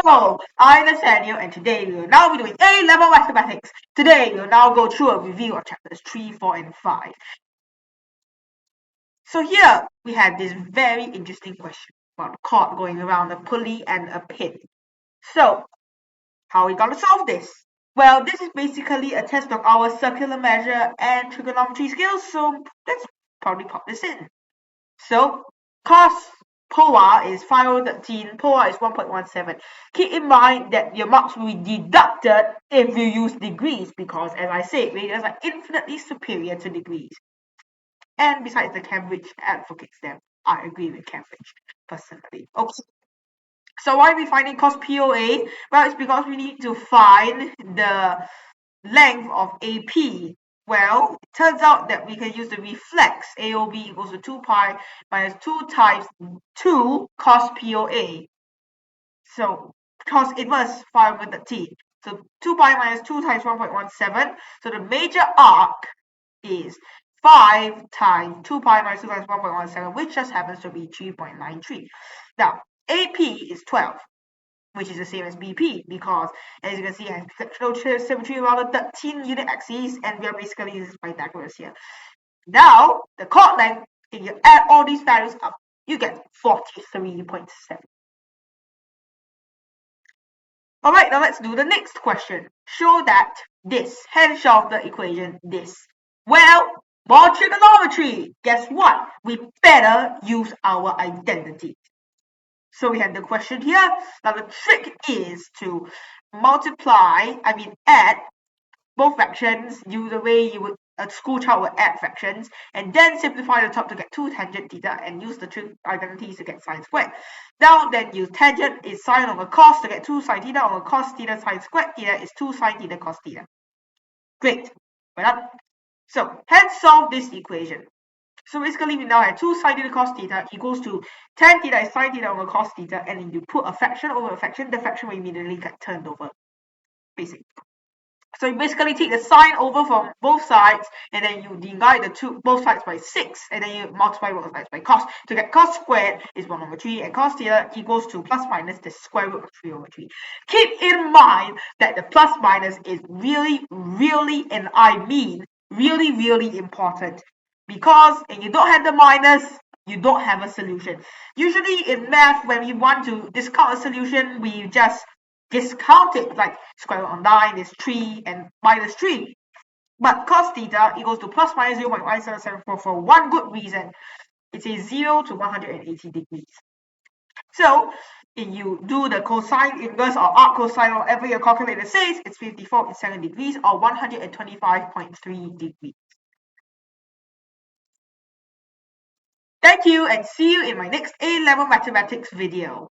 Hello, I'm Nathaniel, and today we will now be doing A-level mathematics. Today we will now go through a review of chapters 3, 4, and 5. So here we have this very interesting question about a cord going around a pulley and a pin. So, how are we going to solve this? Well, this is basically a test of our circular measure and trigonometry skills, so let's probably pop this in. So, cos POA is 513, POA is 1.17. Keep in mind that your marks will be deducted if you use degrees because, as I said, radians are infinitely superior to degrees. And besides, the Cambridge advocates them. I agree with Cambridge, personally. Okay. So why are we finding cos POA? Well, it's because we need to find the length of AP. Well, it turns out that we can use the reflex. AOB equals to 2 pi minus 2 times 2 cos POA. So cos inverse 513. So 2 pi minus 2 times 1.17. So the major arc is 5 times 2 pi minus 2 times 1.17, which just happens to be 3.93. Now, AP is 12. Which is the same as BP because, as you can see, it has sectional symmetry around the 13 unit axes, and we are basically using Pythagoras here. Now, the chord length, if you add all these values up, you get 43.7. Alright, now let's do the next question. Show that this, hence of the equation this. Well, more trigonometry. Guess what? We better use our identity. So we have the question here. Now the trick is to add both fractions, the way a school child would add fractions, and then simplify the top to get 2 tangent theta and use the two identities to get sine squared. Now then use tangent is sine over cos to get 2 sine theta over cos theta sine squared theta is 2 sine theta cos theta. Great. Well done. So hence solve this equation. So basically, we now have 2 sine theta cos theta equals to tan theta is sine theta over cos theta, and then you put a fraction over a fraction, the fraction will immediately get turned over. Basic. So you basically take the sine over from both sides, and then you divide both sides by 6, and then you multiply both sides by cos. To get cos squared is 1 over 3, and cos theta equals to plus minus the square root of 3 over 3. Keep in mind that the plus minus is really, really, and I mean really, really important. Because if you don't have the minus, you don't have a solution. Usually in math, when we want to discount a solution, we just discount it, like square root of 9 is 3 and minus 3. But cos theta equals to plus minus 0.1774 for one good reason. It's a 0 to 180 degrees. So if you do the cosine inverse or arc cosine or whatever your calculator says, it's 54.7 degrees or 125.3 degrees. Thank you and see you in my next A-level mathematics video.